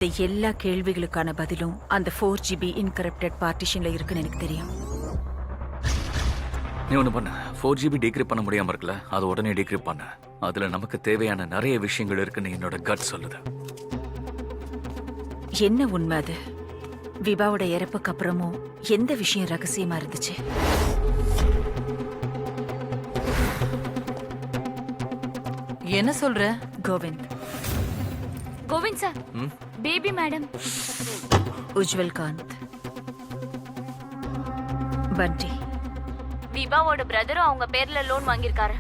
இந்த எல்லா கேள்விகளுக்கான பதிலும் அந்த 4GB இன்கரப்டட் பார்ட்டிஷன்ல இருக்குன்னு எனக்கு தெரியும். நீ ஒன்று பண்ண 4GB டீக்ரிப் பண்ண முடியாம இருக்கல, அதை உடனே டீக்ரிப் பண்ண. அதுல நமக்கு தேவையான நிறைய விஷயங்கள் இருக்குன்னு என்னோட கட் சொல்லுது. என்ன உண்மை அது? விபாவோட இறப்புக்கு அப்புறமும் எந்த விஷயம் ரகசியமா இருந்துச்சு? என்ன சொல்ற? Kovind sir, baby madam. Ujjwal Kant, பண்டி. விபாவோட பிரதரும் அவங்க பேர்ல லோன் வாங்கியிருக்காரு.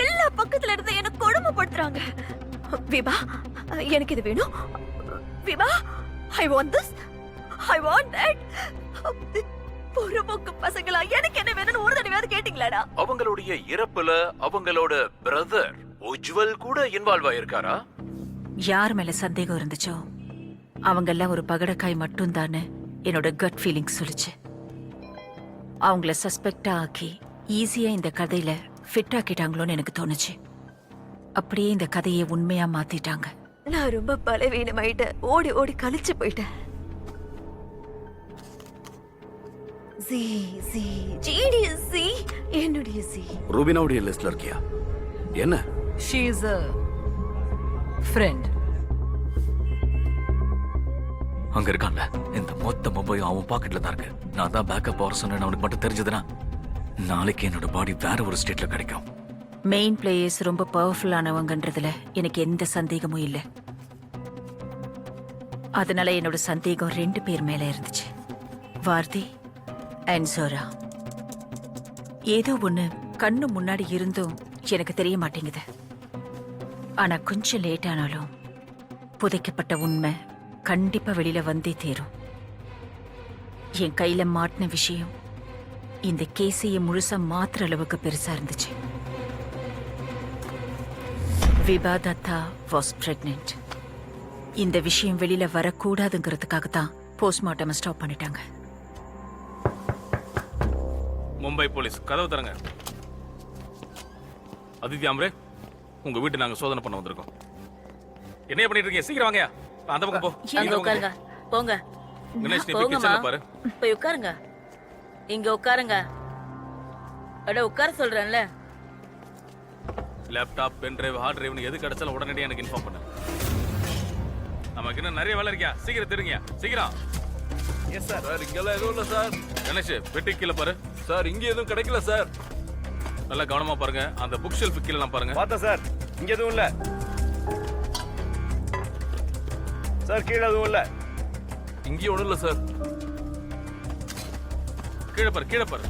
எல்லா பக்கத்துல இருந்து என்ன கொடுமைப்படுத்துறாங்க. விபா, எனக்கு இது வேணும். Vibha, I want this, I want that. பொறுமுக்கு பசங்களா, எனக்கு என்ன வேணும்னு ஒரு தடவையாவது கேட்டீங்களாடா? அவங்களுடைய இறப்புல அவங்களோட பிரதர் உஜ்வல் கூட இன்வால்வ் ஆயிருக்காரா? யார் மேல சந்தேகம் இருந்துச்சோ அவங்க எல்லாம் ஒரு பகடக்காய் மட்டும் தானே என்னோட கட் ஃபீலிங் சொல்லுச்சு. அவங்கள சஸ்பெக்டா ஆக்கி ஈஸியா இந்த கதையில ஃபிட் ஆக்கிட்டாங்களோன்னு எனக்கு தோணுச்சு. அப்படியே இந்த கதையை உண்மையா மாத்திட்டாங்க. நான் ரொம்ப பலவீனமாயிட்டேன், ஓடி ஓடி கழிச்சு போயிட்டேன். என்னுடைய ரூபினாவுடைய லிஸ்ட்ல இருக்கியா? என்ன? She is a friend. அங்க இருக்கான்ல, இந்த மொத்த மொபைலும் அவன் பாக்கெட்ல தான் இருக்கு. நான் தான் பேக்கப் வர சொன்னேன்னு அவனுக்கு மட்டும் தெரிஞ்சதுன்னா நாளைக்கு என்னோட பாடி வேற ஒரு ஸ்டேட்ல கிடைக்கும். மெயின் பிளேயர்ஸ் ரொம்ப பவர்ஃபுல்லானவங்கன்றதுல எனக்கு எந்த சந்தேகமும் இல்லை. அதனால என்னோட சந்தேகம் 2 பேர் மேல இருந்துச்சு, வார்த்தி அண்ட் சோரா. ஏதோ ஒண்ணு கண்ணு முன்னாடி இருந்தும் எனக்கு தெரிய மாட்டேங்குது. ஆனா கொஞ்சம் லேட் ஆனாலும் புதைக்கப்பட்ட உண்மை கண்டிப்பா வெளியில வந்தே தேரும். என் கையில மாட்டின விஷயம் இந்த கேஸையை முழுசா மாத்திர அளவுக்கு பெருசா இருந்துச்சு. Vibha Datta was pregnant. இந்த விஷயம் வெளியில வரக்கூடாதுங்கிறதுக்காக தான் போஸ்ட்மார்ட்டம் ஸ்டாப் பண்ணிட்டாங்க. மும்பை போலீஸ், கதவு தரங்க. அதித்தி ஆம்ரே, உங்க வீட்டு நாங்க சோதனை பண்ண வந்திருக்கோம். என்ன பண்ணிட்டு இருக்கீங்க? சீக்கிரம் வாங்க. அந்த பக்கம் போ. அங்க உட்காருங்க. போங்க. கணேஷ், நீ போங்கம்மா. கிச்சன்ல பாரு. போய் உட்காருங்க. இங்க உட்காருங்க. அட உட்கார சொல்றேன்ல. லேப்டாப், பென் டிரைவ், ஹார்ட் டிரைவ்னு எது கிடைச்சாலும் உடனடியாக எனக்கு இன்ஃபார்ம் பண்ணு. நமக்கு இன்னும் நிறைய வேலை இருக்கியா? சீக்கிரம் திருங்க. சீக்கிரம். Yes sir. சார், இங்கெல்லாம் எதுவும் இல்லை சார். கணேஷ், பெட்டி கீழே பாரு. சார், இங்க எதுவும் கிடைக்கல சார். நல்லா கவனமா பாருங்க. அந்த புக் ஷெல்ஃப் கீழே பாருங்க. பார்த்தேன் சார், இங்க எதுவும் இல்ல சார். கீழே எதுவும் இல்ல. இங்கேயும் ஒண்ணும் இல்ல சார். கீழே பாரு, கீழே பாரு.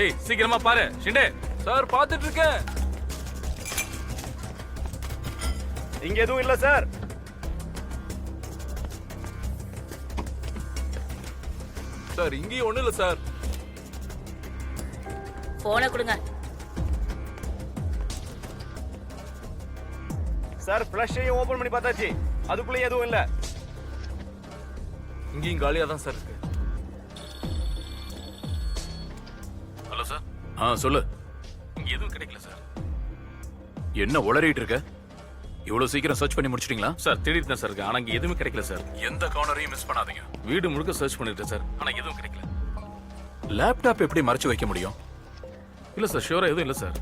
ஏய், சீக்கிரமா பாரு. ஷிண்டே. சார், பார்த்துட்டு இருக்கேன். இங்க எதுவும் இல்ல சார். சார், இங்கேயும் ஒண்ணும் இல்ல சார். போனை கொடுங்க. சார், ஃபிளஷையும் ஓபன் பண்ணி பார்த்தாச்சு, அதுக்குள்ளே எதுவும் இல்ல. இங்கேயும் காலியா தான் சார் இருக்கு. Hello sir. சொல்லு. இங்க எதுவும் கிடைக்கல சார். என்ன உளறிட்டு இருக்க? இவ்வளவு சீக்கிரம் சர்ச் பண்ணி முடிச்சிட்டீங்களா? சார், தேடிட்டு தான் சார் இருக்கு. ஆனா இங்க எதுவுமே கிடைக்கல சார். எந்த கார்னரையும் மிஸ் பண்ணாதீங்க. வீடு முழுக்க சர்ச் பண்ணிட்டேன் சார். ஆனா எதுவும் கிடைக்கல. லேப்டாப் எப்படி மறைச்சு வைக்க முடியும்? இல்ல சார், ஷூரா எதுவும் இல்ல சார்.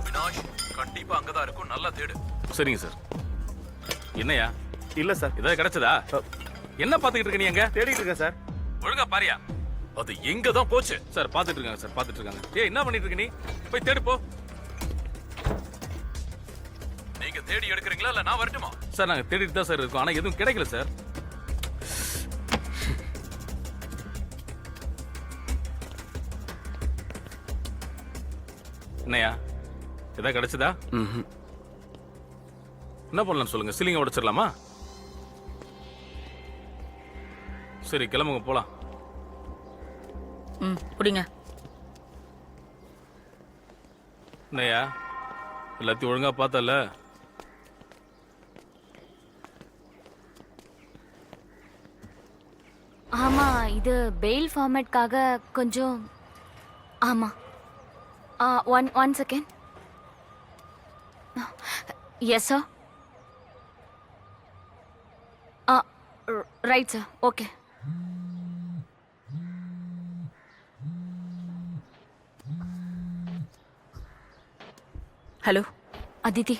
அவினாஷ், கண்டிப்பா அங்கதான் இருக்கும். நல்லா தேடு. சரிங்க சார். என்னையா? இல்ல சார். ஏதாவது கிடைச்சதா? என்ன பாத்துக்கிட்டு இருக்க நீ? எங்க தேடிட்டு இருக்கேன் சார். ஒழுங்கா பாரியா. அது எங்க தான் போச்சு? சார், பாத்துட்டு இருக்காங்க சார், பாத்துட்டு இருக்காங்க. ஏய், என்ன பண்ணிட்டு இருக்க நீ? போய் தேடு போ. நீங்க தேடி எடுக்கிறீங்களா இல்ல நான் வரட்டுமா? சார், நாங்க தேடிட்டு தான் சார் இருக்கோம். ஆனா எதுவும் கிடைக்கல சார். என்னையா? ஏதாவது கிடைச்சதா? என்ன பண்ணலாம் சொல்லுங்க. சீலிங்க உடைச்சிடலாமா? சரி, கிளம்புங்க, போலாம். குடிங்க. என்னையா, எல்லாத்தையும் ஒழுங்கா பார்த்தல? ஆமா, இது பெயில் ஃபார்மேட்காக கொஞ்சம். ஆமா, one second. Yes sir. Right sir. Okay. Hello. Aditi,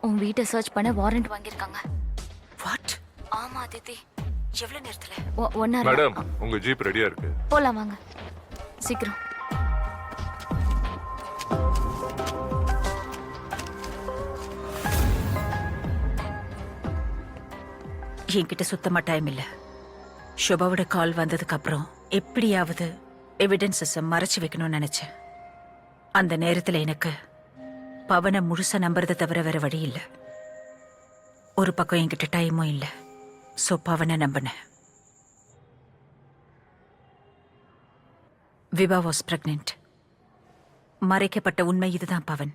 உன் வீட்டை சர்ச் பண்ண வாரண்ட் வாங்கியிருக்காங்க. வாட்? ஆமா அதித்தி. எவ்வளவு நேரத்துல? One hour. மேடம் உங்க ஜீப் ரெடியா இருக்கு. போலாம் வாங்க சீக்கிரம். என்கிட்ட சுத்தமா டைம் இல்ல. ஷோபாவோட கால் வந்ததுக்கு அப்புறம் எப்படியாவது எவிடன்சஸ் மறைச்சு வைக்கணும்னு நினைச்சேன். அந்த நேரத்துல எனக்கு பவனை முழுசா நம்புறதை தவிர வேற வழி இல்ல. ஒரு பக்கம் என்கிட்ட டைமும் இல்ல. சோ பவனை நம்பினேன். விவா வாஸ் பிரெக்னென்ட். மறைக்கப்பட்ட உண்மை இதுதான் பவன்.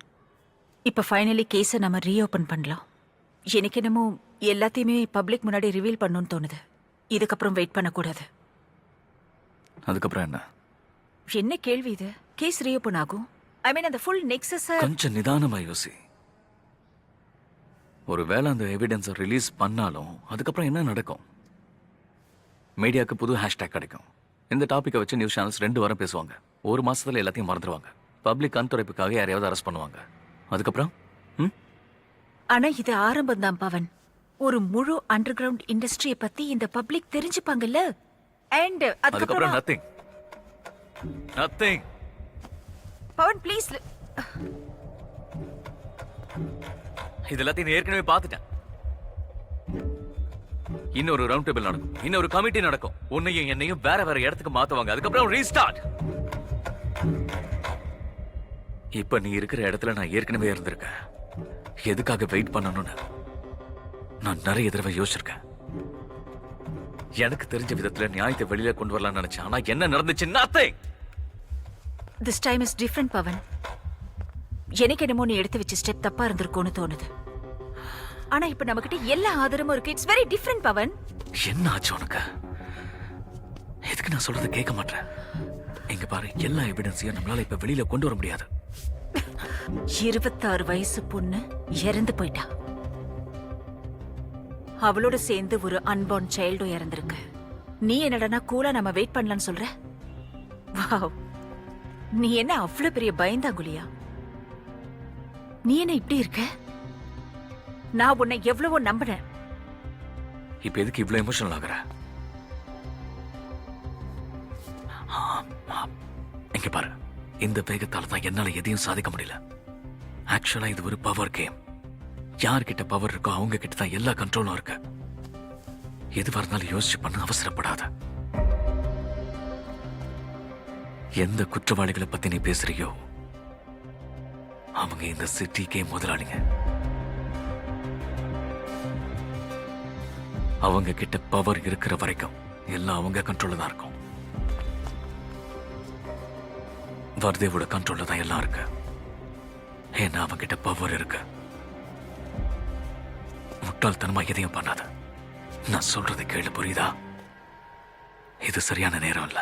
இப்ப ஃபைனலி கேஸை நம்ம ரீஓபன் பண்ணலாம். எனக்கு என்னமோ எல்லாத்தையுமே பப்ளிக் முன்னாடி ரிவீல் பண்ணணும்னு தோணுது. இதுக்கப்புறம் வெயிட் பண்ணக்கூடாது. அதுக்கப்புறம் என்ன? என்ன கேள்வி இது? கேஸ் ரீஓபன் ஆகும். ஐ மீன் அந்த ஃபுல் நெக்ஸஸ். கொஞ்சம் நிதானமா யோசி. ஒருவேளை அந்த எவிடன்ஸை ரிலீஸ் பண்ணாலும் அதுக்கப்புறம் என்ன நடக்கும்? மீடியாவுக்கு புது ஹேஷ்டேக் கிடைக்கும். இந்த டாப்பிக்கை வச்சு நியூஸ் சேனல்ஸ் 2 வாரம் பேசுவாங்க. 1 மாசத்துல எல்லாத்தையும் மறந்துடுவாங்க. பப்ளிக் கண்துடைப்புக்காக யாரையாவது அரெஸ்ட் பண்ணுவாங்க. அதுக்கப்புறம் ஆனா இது ஆரம்பம் தான் பவன். ஒரு முழு அண்டர் கிரவுண்ட் இண்டஸ்ட்ரியை பத்தி இந்த பப்ளிக் தெரிஞ்சுப்பாங்கல்ல. அண்ட் அதுக்கப்புறம் அதுக்கப்புறம் நத்திங். பவன் ப்ளீஸ். இது எல்லாத்தையும் ஏற்கனவே பார்த்துட்டேன். இன்னொரு ரவுண்ட் டேபிள் நடக்கும். இன்னொரு கமிட்டி நடக்கும். உன்னையும் என்னையும் வேற வேற இடத்துக்கு மாத்துவாங்க. அதுக்கப்புறம் ரீஸ்டார்ட். இப்ப நீ இருக்கிற இடத்துல நான் ஏற்கனவே இருந்திருக்கேன். எதுக்காக வெயிட் பண்ணணும்னு நான் நிறைய தடவை யோசிச்சிருக்கேன். எனக்கு தெரிஞ்ச விதத்துல நியாயத்தை வெளியில கொண்டு வரலாம்னு நினைச்சேன். ஆனா என்ன நடந்துச்சு? nothing. This time is different Pavan. எனக்கு என்னமோ நீ எடுத்து வச்ச ஸ்டெப் தப்பா இருந்திருக்கும்னு தோணுது. ஆனா இப்ப நம்மகிட்ட எல்லா ஆதாரமும் இருக்கு. It's very different Pavan. என்ன ஆச்சு உனக்கு? எதுக்கு நான் சொல்றதை கேட்க மாட்டேன்? இங்க பாரு, எல்லா எவிடன்ஸையும் நம்மளால இப்ப வெளியில கொண்டு வர முடியாது. 26 வயசு பொண்ணு இறந்து போயிட்டா. அவளோட சேர்ந்து ஒரு அன்பார்ன் சைல்டும் இறந்திருக்கு. நீ என்னடா கூலா நம்ம வெயிட் பண்ணலாம்னு சொல்ற? வாவ், நீ என்ன அவ்வளவு பெரிய பயந்தாங்குலியா? நீ என்ன இப்படி இருக்க? நான் உன்னை எவ்வளவோ நம்பினேன். இப்ப எதுக்கு இவ்வளவு எமோஷனல் ஆகுற? இங்க பாரு, இந்த வேகத்தால தான் என்னால எதையும் சாதிக்க முடியல. ஆக்சுவலா இது ஒரு பவர் கேம். யார்கிட்ட பவர் இருக்கோ அவங்க கிட்ட தான் எல்லா கண்ட்ரோலும் இருக்கு. எதுவா இருந்தாலும் யோசிச்சு பண்ண அவசரப்படாத. எந்த குற்றவாளிகளை பத்தி நீ பேசுறியோ அவங்க இந்த சிட்டிக்கே முதலாளிங்க. அவங்க கிட்ட பவர் இருக்கிற வரைக்கும் எல்லாம் அவங்க கண்ட்ரோல்ல தான் இருக்கும். வர்தேவோட கண்ட்ரோல்ல தான் எல்லாம் இருக்கு. ஏன்னா அவங்க கிட்ட பவர் இருக்கு. முட்டாள்தனமா எதையும் பண்ணாத. நான் சொல்றதை கேளு, புரியுதா? இது சரியான நேரம் இல்ல.